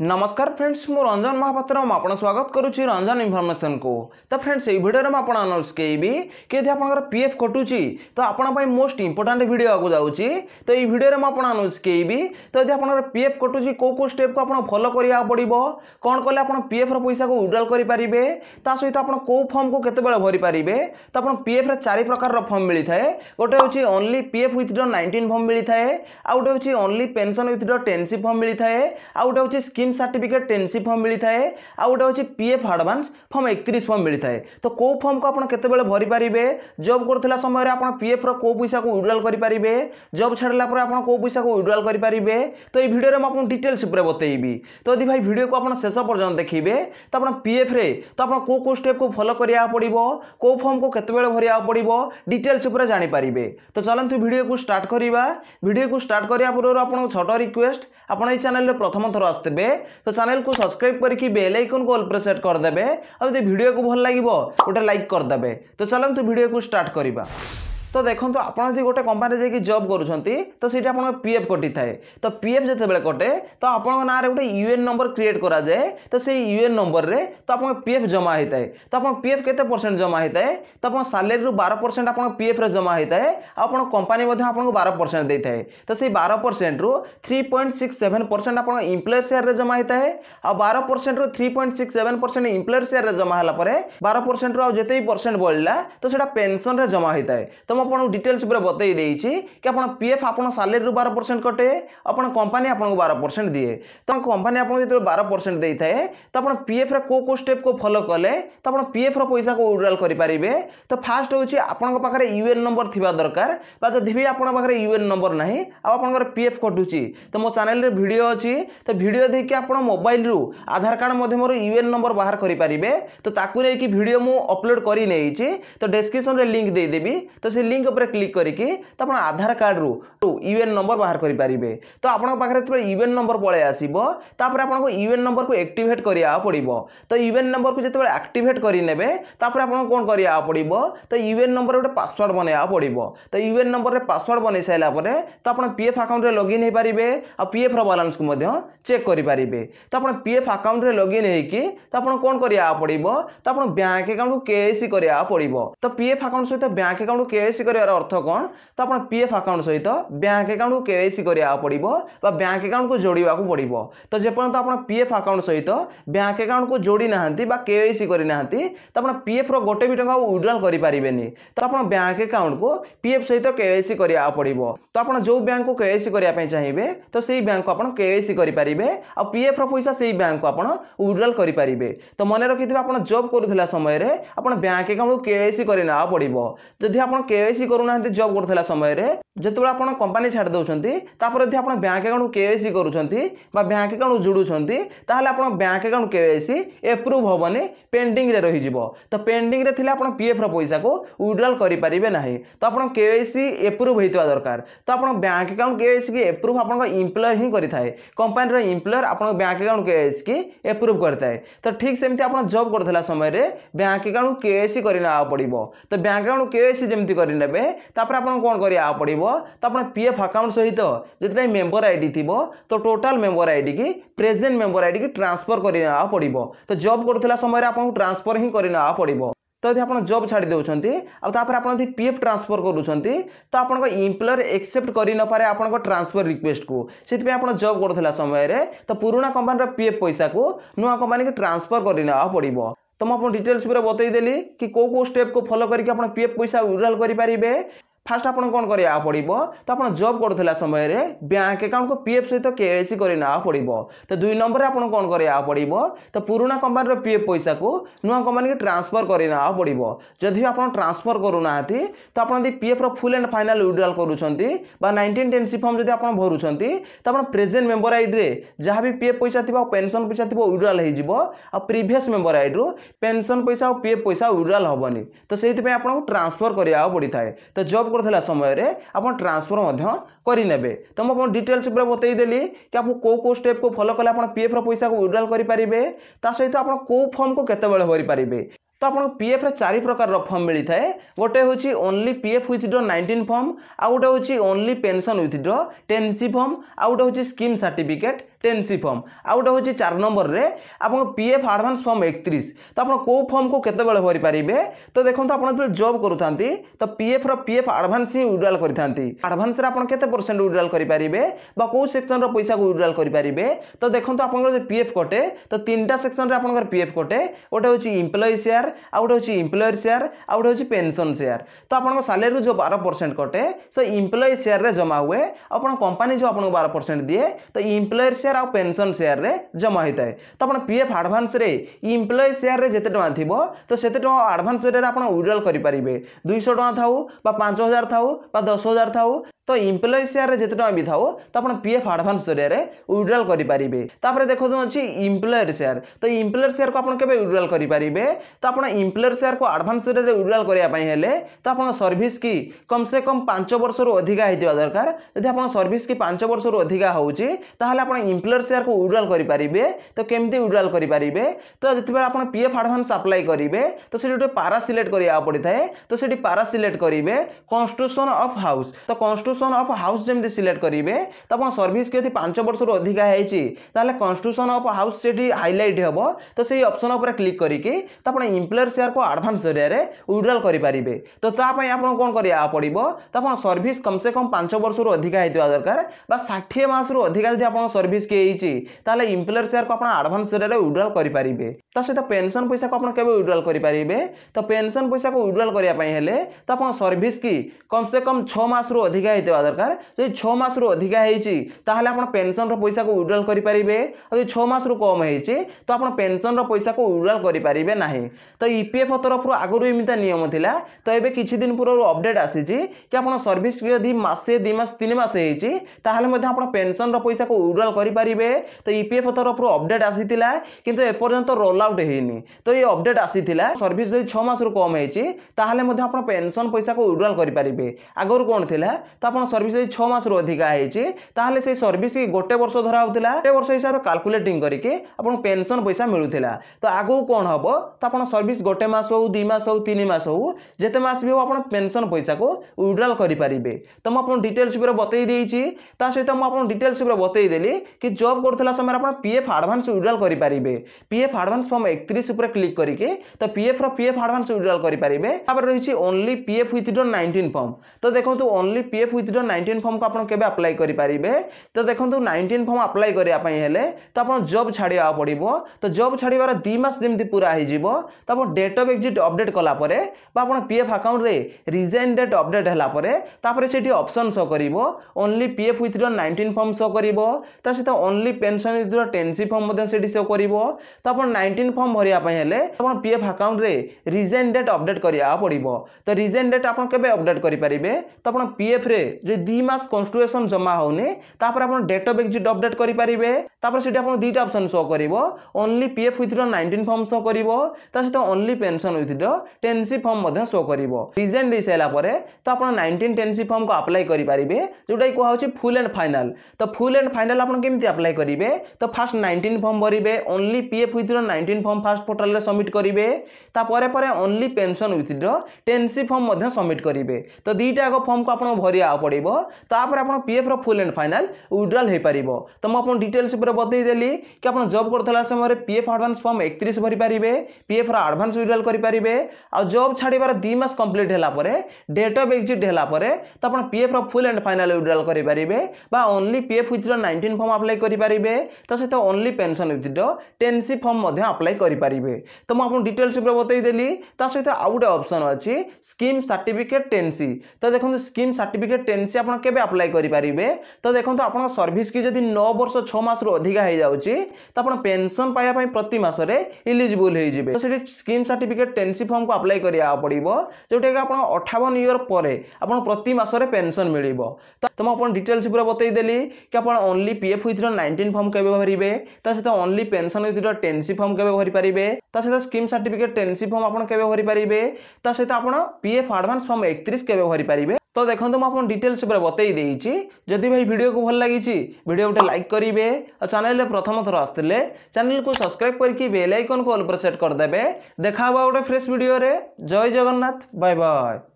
नमस्कार फ्रेंड्स मु रंजन महापात्र आपन स्वागत करुच्ची रंजन इनफॉरमेशन को। तो फ्रेंड्स ये वीडियो में आपन अनाउंस करेबी कि यदि आपनकर पीएफ कटुची तो आपन पई मोस्ट इंपोर्टेंट वीडियो आगु जाउची। तो ये वीडियो में आपन अनाउंस करेबी तो यदि आपनकर पीएफ कटुची को स्टेप को आपन फॉलो करिया पड़िबो, कोन कले आपन पीएफ रो पैसा को विड्रॉल करि परिबे, ता सहित आपन को फॉर्म को केते बेले भरि परिबे। तो आपन पीएफ रे चारि प्रकार रो फॉर्म मिली थाए। गोटे होची ओनली पीएफ विथड्रॉ 19 फॉर्म मिली थाए, आ गोटे होची ओनली पेंशन विथड्रॉ 10 फॉर्म मिली थाए, आ गोटे होची स्कीम सर्टिफिकेट 10 फॉर्म मिली थाए, आ गोटे होची पीएफ एडवांस फॉर्म 31 फॉर्म मिली थाए। तो को फॉर्म को आपण केते बेले भरि परिबे, जॉब करथला समय रे आपण पीएफ रो को पैसा को विड्रॉल करि परिबे, जॉब छाडला पर आपण को पैसा को विड्रॉल करि परिबे। तो ए वीडियो रे म आपण डिटेल्स ऊपर बतैबी। तो यदि भाई वीडियो को आपण शेष पर्यंत देखिबे तो आपण पीएफ रे तो आपण को स्टेप को फॉलो करिया पड़िबो, को फॉर्म को केते बेले भरिया पड़िबो डिटेल्स ऊपर जानि परिबे। तो चलंतु वीडियो को स्टार्ट करिबा। वीडियो को स्टार्ट करिया पूर्व आपण छोटो रिक्वेस्ट, आपण ए चैनल रे प्रथम थर आस्तबे तो चैनल को सब्सक्राइब करके बेल आइकन को ऑल पर सेट कर देबे, और यदि वीडियो को भल लागिबो गोटे लाइक कर देबे। तो चलंतु वीडियो को स्टार्ट करिबा। तो देखो आपड़ जो गोटे कंपानी जाकि जॉब करुँच तो सीट आप पीएफ कटि थाए। तो पीएफ जिते कटे तो आपण ना गोटे यूएन नंबर क्रिएट करा जाए। तो से यूएन नंबर रे तो आप पीएफ जमा होता है। तो आप पीएफ केते परसेंट जमा होता है, तो आप सैलरी 12% आप पीएफ रे जमा होता है। आप कंपानी आपको 12% देता है। तो से 12% रु 3.67% आप इम्प्लॉयर शेयर रे जमा होता है, और 12% रु 3.67% इम्प्लॉयर शेयर रे जमा होला परे 12% रु जिते भी परसेंट बढ़ला तो सेटा पेंशन रे जमा होता है। तो आपको डिटेल्स पूरा बतई देछि कि आपन पीएफ आपन सैलरी 12% कटे, आपन कंपनी आपन 12% दिए। तो कंपनी आपन जते 12% देई थाए तो आपन पीएफ रे को स्टेप को फॉलो कले तो आपन पीएफ रो पैसा को विड्रॉल करि परिबे। तो फास्ट होछि आपन पाखरे यूएन नंबर थिबा दरकार, बा जदि भी आपन पाखरे यूएन नंबर नाही आ आपन पीएफ कटुछि तो मो चैनल रे वीडियो अछि। तो वीडियो देखि आपन मोबाइल रु आधार कार्ड मध्ये मोर यूएन नंबर बाहर करि परिबे। तो ताकू रे कि वीडियो मु अपलोड करि नेछि। तो डिस्क्रिप्शन रे लिंक दे देबी। तो से लिंक ऊपर क्लिक करके तो अपन आधार कार्ड रु यूएन नंबर बाहर करि परिबे। तो आपन पाखरे तो यूएन नंबर पळे आसीबो, तापर आपन को यूएन नंबर को एक्टिवेट करिया पड़िबो। तो यूएन नंबर को जते एक्टिवेट करि नेबे तापर आपन कोन करिया पड़िबो, तो यूएन नंबर गोटे पासवर्ड बनाया पड़िबो। तो यूएन नंबर रे पासवर्ड बनै साइला परे तो आपन पीएफ अकाउंट रे लॉगिन हे परिबे, आ पीएफ रो बैलेंस को मध्य चेक करि परिबे। तो आपन पीएफ अकाउंट रे लॉगिन हे कि तो आपन कोन करिया पड़िबो, तो आपन बैंक अकाउंट को केवाईसी करिया पड़िबो। तो पीएफ अकाउंट सहित बैंक अकाउंट को केवाईसी करियार अर्थ कोन, तो आपण पीएफ अकाउंट सहित बैंक अकाउंट को केवाईसी करिया पड़िबो बा बैंक अकाउंट को जोड़िबा को पड़िबो। तो जेपर्यंत आपण पीएफ अकाउंट सहित बैंक अकाउंट को जोड़ी नाहंती बा केवाईसी करि नाहंती तो आपण पीएफ रो गोटे भी टका विड्रॉल करि परिबेनी। तो आपण बैंक अकाउंट को पीएफ सहित केवाईसी करिया पड़िबो। तो आपण जो बैंक को केवाईसी करिया पय चाहिबे तो सेही बैंक को आपण केवाईसी करि परिबे, आ पीएफ रो पैसा सेही बैंक को आपण विड्रॉल करि परिबे। तो मन रखिथिबे आपण जॉब करूथला समय रे आपण बैंक अकाउंट को केवाईसी करि ना पड़िबो। जदि आपण केवाईसी करू नाहंती जॉब करूथला समय रे जेतबे आपण कंपनी छाड़ दउछंती तापर यदि आपण बैंक अकाउंट केवाईसी करूछंती बा बैंक अकाउंट जुडुछंती ताहाले आपण बैंक अकाउंट केवाईसी अप्रूव होबनी, पेंडिंग रे रहि जिवो। तो पेंडिंग रे थिले आपण पीएफ रो पैसा को विड्रॉल करि परिबे नाही। तो आपण केवाईसी अप्रूव हेतवा दरकार। तो आपण बैंक अकाउंट केवाईसी के अप्रूव आपण एम्प्लॉयर ही करि थाए। कंपनी रो एम्प्लॉयर आपण बैंक अकाउंट केवाईसी के अप्रूव करताए। तो ठीक सेमति आपण जॉब करथला समय रे बैंक अकाउंट केवाईसी करिना पड़िबो। तो बैंक अकाउंट केवाईसी जेमति करि नेबे तापर आपण कोन करिया पड़िबो, तो अपन पीएफ अकाउंट सहित जितने मेंबर आईडी थिबो तो टोटल मेंबर आईडी की प्रेजेंट मेंबर आईडी की ट्रांसफर करिना पड़िबो। तो जॉब करथला समय रे आपन ट्रांसफर ही करिना पड़िबो। तो यदि आपण जॉब छाड़ी देउछंती आ तापर आपण यदि पीएफ ट्रांसफर करूछंती तो आपण को एम्प्लॉयर एक्सेप्ट करि न पारे आपण को ट्रांसफर रिक्वेस्ट को। सेति पे आपण जॉब करथला समय रे तो पुराना कंपनी रो पीएफ पैसा को नुवा कंपनी के ट्रांसफर करिना पड़िबो। तो म आपण डिटेल्स पूरा बतई देली कि को स्टेप को फॉलो करके आपण पीएफ पैसा विड्रॉल करि परिबे। फास्ट आपन कोन करिया पड़िबो, तो आपन जॉब करथला समय रे बैंक अकाउंट को पीएफ सहित केवाईसी करिना पड़िबो। तो 2 नंबर रे आपन कोन करिया पड़िबो, तो पुराना कंपनी रो पीएफ पैसा को नुवा कंपनी के ट्रांसफर करिना पड़िबो। जदि आपन ट्रांसफर करू नाहंती तो आपन दि पीएफ रो फुल एंड फाइनल विड्रॉल करूछंती बा 1910 फॉर्म जदि आपन भरूछंती तो आपन प्रेजेंट मेंबर आईडी रे जहां भी पीएफ पैसा थिबो पेंशन पैसा थिबो विड्रॉल हे जिवो, आ प्रीवियस मेंबर आईडी रो पेंशन पैसा और पीएफ पैसा विड्रॉल होबनी। तो सेति पे आपन को ट्रांसफर करिया पड़ी थाए। तो जॉब करथला समय रे आपण ट्रांसफर मध्य करि नेबे। तो म डिटेल्स पूरा बतई देली कि आपको को स्टेप को फॉलो कले आपण पीएफ रो पैसा को विड्रॉल करि परिबे, ता सहित आपण को फॉर्म को केते बेले भरि परिबे। तो आपन पीएफ रे चारि प्रकार रो फॉर्म मिली थाए। गोटे होची ओनली पीएफ विथड्रॉ 19 फॉर्म, आ गोटे होची only pension withdraw 10C form, आ गोटे होची स्कीम सर्टिफिकेट 10C फॉर्म आ गोटे हूँ 4 नंबर रे आपन पीएफ एडवांस फॉर्म 31 तो आप को फॉर्म को केते बेले भरि पारिबे तो देखो आप जॉब करूथांती तो पीएफ एडवांस ही विड्रॉल करथांती एडवांस रे आपन केते परसेंट विड्रॉल करि पारिबे बा को सेक्शन रो पैसा को विड्रॉल करि पारिबे तो देखो आपन जो पीएफ कटे तो तीनटा सेक्शन रे आपन पीएफ कटे गोटे हूँ एम्प्लॉय शेयर आ गोटे हूँ एम्प्लॉयर शेयर आ गोटे हूँ पेंशन शेयर तो आपन सैलरी जो 12% कटे सो एम्प्लॉय शेयर रे जमा हुए अपन कंपनी जो आपन 12% दिए तो एम्प्लॉयर शेयर आ पेंशन शेयर रे जमा होता है तो अपन पीएफ एडवांस रे एम्प्लॉय शेयर रे जेते टका थिबो तो सेते टका एडवांस रे आपन विड्रॉल करि पारिबे 200 टका थाउ बा 5000 थाउ बा 10000 थाउ तो एम्प्लॉय शेयर रे जेते टका भी थाउ तो अपन पीएफ एडवांस रे विड्रॉल करि पारिबे तापर देखो अछि एम्प्लॉयर शेयर तो एम्प्लॉयर शेयर को अपन केबे विड्रॉल करि पारिबे तो अपन एम्प्लॉयर शेयर को एडवांस रे विड्रॉल करिया पई हेले तो अपन सर्विस की कम से कम 5 वर्ष रु अधिका हेतिबा दरकार यदि अपन सर्विस की 5 वर्ष रु अधिका होउची ताहले अपन एम्प्लॉयर शेयर को विड्रॉल करि पारिबे तो केमती विड्रॉल करि पारिबे तो जति बेला अपन पीएफ एडवांस अप्लाई करिवे तो सेठी गोटे पारा सिलेक्ट करिया पड़ी थाए तो सेठी पारा सिलेक्ट करिवे कन्स्टिट्यूशन ऑफ हाउस तो कन्स्टिट्यूशन ऑफ हाउस जेमती सिलेक्ट करिवे तो अपन सर्विस के यदि 5 वर्ष रु अधिका हेची ताहले constitution of house Sethi highlight हेबो तो सेही ऑप्शन ऊपर क्लिक करिके तो अपन एम्प्लॉयर शेयर को एडवांस रे विड्रॉल करि पारिबे तो ता पई आपण कोन करिया पड़िबो तो अपन सर्विस कम से कम 5 वर्ष रु अधिका हेतिबा दरकार बा 60 मास रु अधिका यदि आपण सर्विस के हेची ताहले एम्प्लॉयर शेयर को आपण एडवांस रे विड्रॉल करि पारिबे तो से पेंशन पैसा को आपण केबे विड्रॉल करि पारिबे तो पेंशन पैसा को विड्रॉल करिया पई हेले तो आपण सर्विस की कम से कम 6 मास रु अधिका हेतिबा दरकार जे 6 मास रु अधिका हेची ताहले आपण पेंशन रो पैसा को विड्रॉल करि पारिबे और 6 मास रु कम हेची तो आपण पेंशन रो पैसा को विड्रॉल करि पारिबे नाही तो ईपीएफ तरफ आगुरु एमिता नियम थिला तो एबे किछि दिन पूर्व अपडेट आसीची कि आपण सर्विस यदि मासे 2 मास 3 मास हेची ताहले मध्ये आपण पेंशन रो पैसा को विड्रॉल करि पारिबे तो ईपीएफ तरफ अपडेट आसीतिला किंतु ए पर्यंत रोल आउट हेनी तो ये अपडेट आसीतिला सर्विस यदि 6 मास रु कम हेची ताहले मध्ये आपण पेंशन पैसा को विड्रॉल करि पारिबे आगुरु कोन थिला तो आपण सर्विस यदि 6 मास रु अधिका हेची ताहले से सर्विस की गोटे वर्ष धरा होतिला गोटे वर्ष हिसाब कैलकुलेटिंग करके आपण पेंशन पैसा मिलुथिला तो आगु कोन हबो तो आपण सर्विस गोटे मास हो 2 मास हो 3 मास हो जेते मास भी हो आपण पेंशन पैसा को विड्रॉल करि पारिबे तो म आपण डिटेल्स ऊपर बतई देइची ता सहित म आपण डिटेल्स ऊपर बतई देली कि जॉब करथला समय आपण पीएफ एडवांस विड्रॉल करि पारिबे पीएफ एडवांस फॉर्म 31 ऊपर क्लिक करके तो पीएफ एडवांस विड्रॉल करि पारिबे तापर रहिची ओनली पीएफ विथड्रॉ 19 फॉर्म तो देखंतु ओनली पीएफ विथड्रॉ 19 फॉर्म को आपण केबे अप्लाई करि पारिबे तो देखंतु 19 फॉर्म अप्लाई करिया पई हेले तो आपण जॉब छाडिया पड़िबो तो जॉब छाडिबार 2 मास जेमति पूरा हे जिवो तो आपण डेट ऑफ एग्जिट अपडेट कला परे बा आपण पीएफ अकाउंट रे रिजाइन डेट अपडेट हला परे तापर सेठी ऑप्शन शो करिवो only PF withdraw 19 form show करिवो ता सहित only pension withdraw 10C form मध्ये सेठी शो करिवो तो आपण 19 फॉर्म भरिया पई हेले आपण पीएफ अकाउंट रे रिजाइन डेट अपडेट करिया पड़िवो तो रिजाइन डेट आपण केबे अपडेट करि परिबे तो आपण पीएफ रे जे 2 मास कन्स्टिट्यूशन जमा होने तापर आपण डेट ऑफ एग्जिट अपडेट करि परिबे तापर सेठी आपण दुईटा ऑप्शन शो करिवो only PF withdraw 19 form show करिवो ता सहित only pension withdraw 10C form मध्ये शो करिवो रिजाइन दे सेला परे तो आपण 19 10C फॉर्म को अप्लाई करि परिबे जोटा को होछि फुल एंड फाइनल तो फुल एंड फाइनल आपण केमति अप्लाई करिवे तो फर्स्ट 19 फॉर्म भरिबे only PF withdraw 19 form first portal रे सबमिट करिवे ता परे परे only pension withdraw 10C form मध्ये सबमिट करिवे तो दुईटा आगो फॉर्म को आपण भरिया पड़िबो तापर आपण पीएफ रो फुल एंड फाइनल विड्रॉल हे परिबो तो म आपण डिटेल्स ऊपर बतई देली कि आपण जॉब करथला समय पीएफ एडवांस फॉर्म 31 भरि पारिबे पीएफ रो एडवांस विड्रॉल करि पारिबे आ जॉब छाडिबार 2 मास कंप्लीट होला परे डेट ऑफ एग्जिट होला परे तो आपण पीएफ रो फुल एंड फाइनल विड्रॉल करि पारिबे बा only PF withdraw 19 form apply करि पारिबे तो सहित only pension withdraw 10C form मध्ये अप्लाई करि पारिबे तो म आपण डिटेल्स ऊपर बतई देली ता सहित आउट ऑप्शन अछि स्कीम सर्टिफिकेट 10C तो देखंतु स्कीम सर्टिफिकेट 10C आपण केबे अप्लाई करि पारिबे तो देखंतु आपण सर्विस की जदि 9 वर्ष 6 मास रु अधिका हे जाउची तो आपण पेंशन पाया पई प्रति मास रे एलिजिबल हे जिवे तो सेठी स्कीम सर्टिफिकेट 10C फॉर्म को अप्लाई करिया पड़िबो जोटे कि आपण 58 ईयर परे आपण प्रति मास रे पेंशन मिलिबो तो म आपण डिटेल्स पूरा बतई देली कि आपण ओनली पीएफ विथड्रॉ 19 फॉर्म केबे भरिबे ता सहित only pension withdraw 10C form केबे भरि पारिबे ता सहित स्कीम सर्टिफिकेट 10C फॉर्म आपण केबे भरि पारिबे ता सहित आपण पीएफ एडवांस फॉर्म 31 केबे भरि पारिबे तो देखो मुझे डिटेल्स बतई देइछि जदि भाई वीडियो को भल लगी वीडियो गोटे लाइक करेंगे और चैनल प्रथम थर आसते चैनल को सब्सक्राइब करके बेल आइकन को ऑल पर सेट करदे देखा गोटे फ्रेश वीडियो रे जय जगन्नाथ बाय बाय।